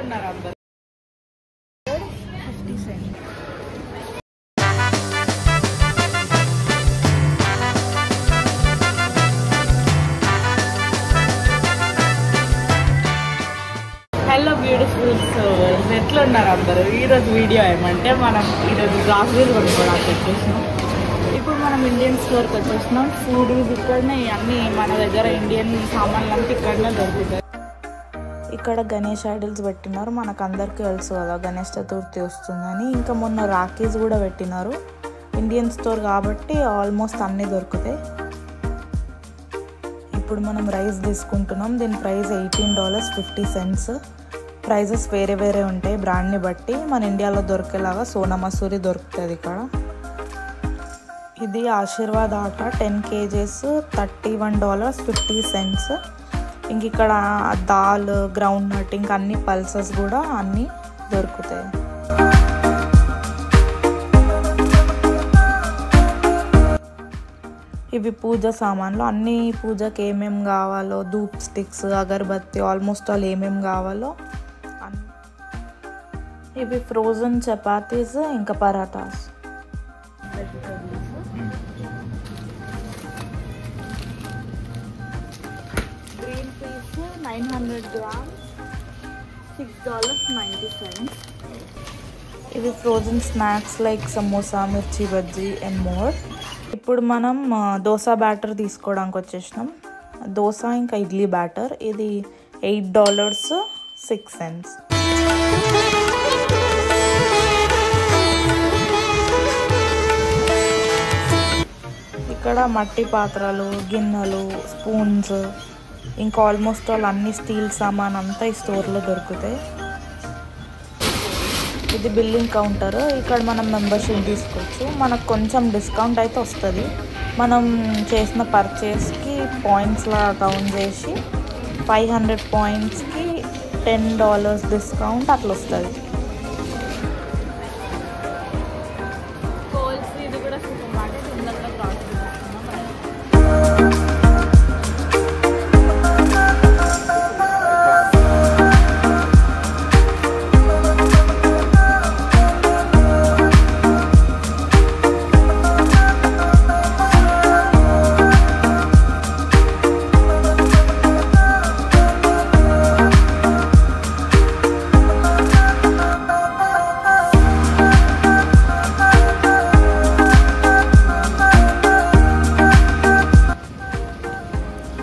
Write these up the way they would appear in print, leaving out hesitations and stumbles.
ఎట్లున్నారు అందరు? 50 cents. Hello beautiful souls, ఎట్లున్నారు అందరూ? ఈరోజు వీడియో ఏమంటే మనం ఈరోజు గ్రాసరీస్ కొనుక్కోవడానికి వచ్చేసినాం. ఇప్పుడు మనం ఇండియన్ స్టోర్కి వచ్చేసినాం. ఫుడ్ ఇక్కడనే అన్నీ మన దగ్గర ఇండియన్ సామాన్లు అంతా ఇక్కడనే దొరుకుతాయి. ఇక్కడ గణేష్ ఐడల్స్ పెట్టినారు. మనకు అందరికీ తెలుసు కదా గణేష్ చతుర్థి వస్తుందని. ఇంకా మొన్న రాఖీస్ కూడా పెట్టినారు. ఇండియన్ స్టోర్ కాబట్టి ఆల్మోస్ట్ అన్నీ దొరుకుతాయి. ఇప్పుడు మనం రైస్ తీసుకుంటున్నాం. దీని ప్రైస్ $18.50. ప్రైజెస్ వేరే వేరే ఉంటాయి బ్రాండ్ని బట్టి. మన ఇండియాలో దొరికేలాగా సోనా మసూరి దొరుకుతుంది ఇక్కడ. ఇది ఆశీర్వాద్ ఆటా 10 kgs $31.50. ఇంక ఇక్కడ దాల్, గ్రౌండ్ నట్, ఇంకా అన్ని పల్సెస్ కూడా అన్నీ దొరుకుతాయి. ఇవి పూజ సామాన్లు. అన్ని పూజకి ఏమేమి కావాలో, ధూప్ స్టిక్స్, అగరబత్తి, ఆల్మోస్ట్ ఆల్ ఏమేమి కావాలో. ఇవి ఫ్రోజన్ చపాతీస్, ఇంకా పరాటాస్. Green peas 900 grams $6.90. ఇవి ఫ్రోజన్ స్నాక్స్ లైక్ సమోసా, మిర్చి బజ్జీ అండ్ మోర్. ఇప్పుడు మనం దోశ బ్యాటర్ తీసుకోవడానికి వచ్చేసినాం. దోశ ఇంకా ఇడ్లీ బ్యాటర్. ఇది $8.06. ఇక్కడ మట్టి పాత్రలు, గిన్నెలు, స్పూన్స్, ఇంకా ఆల్మోస్ట్ ఆల్ అన్ని స్టీల్ సామాన్ అంతా ఈ స్టోర్లో దొరుకుతాయి. ఇది బిల్లింగ్ కౌంటర్. ఇక్కడ మనం మెంబర్షిప్ తీసుకోవచ్చు. మనకు కొంచెం డిస్కౌంట్ అయితే వస్తుంది. మనం చేసిన పర్చేస్కి పాయింట్స్లా కౌంట్ చేసి 500 pointsకి $10 డిస్కౌంట్ అట్లా వస్తుంది. ఇది కూడా సూపర్ మార్కెట్. ఇందులో గ్రాసరీ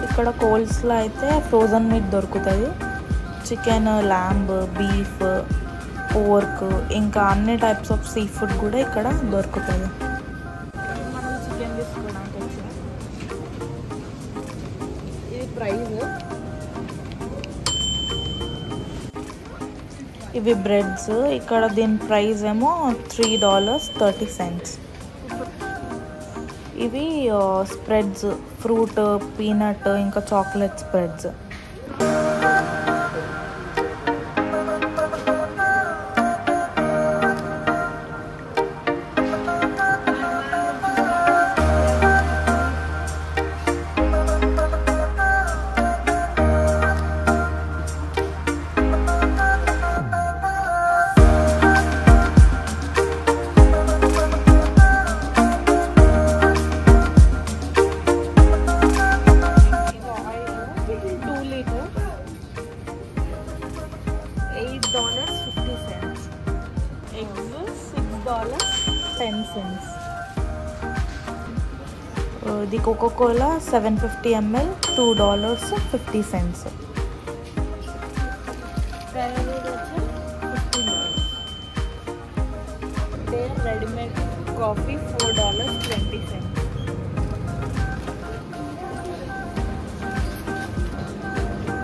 ఇక్కడ కోల్స్లో అయితే ఫ్రోజన్ మీట్ దొరుకుతుంది. చికెన్, ల్యాంబ్, బీఫ్, పోర్క్, ఇంకా అన్ని టైప్స్ ఆఫ్ సీ ఫుడ్ కూడా ఇక్కడ దొరుకుతుంది. మనం చికెన్ తీసుకోవడానికి వచ్చినాం. ఇది ప్రైస్. ఇవి బ్రెడ్స్. ఇక్కడ దీని ప్రైస్ ఏమో $3.30. ఇవి స్ప్రెడ్స్, ఫ్రూట్, పీనట్, ఇంకా chocolate spreads. $8.50. Eggs $6.10. The Coca-Cola 750 ml $2.50. Ready-made coffee $4.20.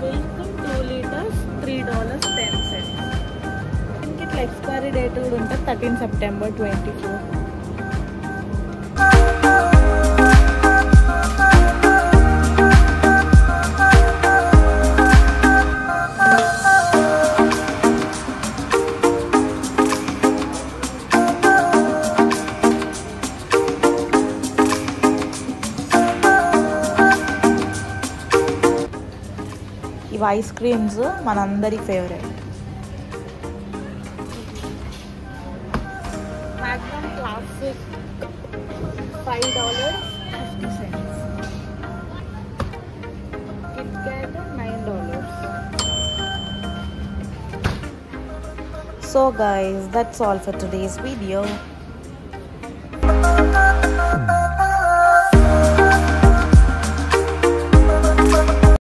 Milk 2 liters $3.10. ఇట్లా ఎక్స్పైరీ డేట్ కూడా ఉంటుంది. 13 September 2024. ఇవి ఐస్ క్రీమ్స్, మనందరి favourite. Magnum Classic $5.50. Kit Kat $9. So guys, that's all for today's video.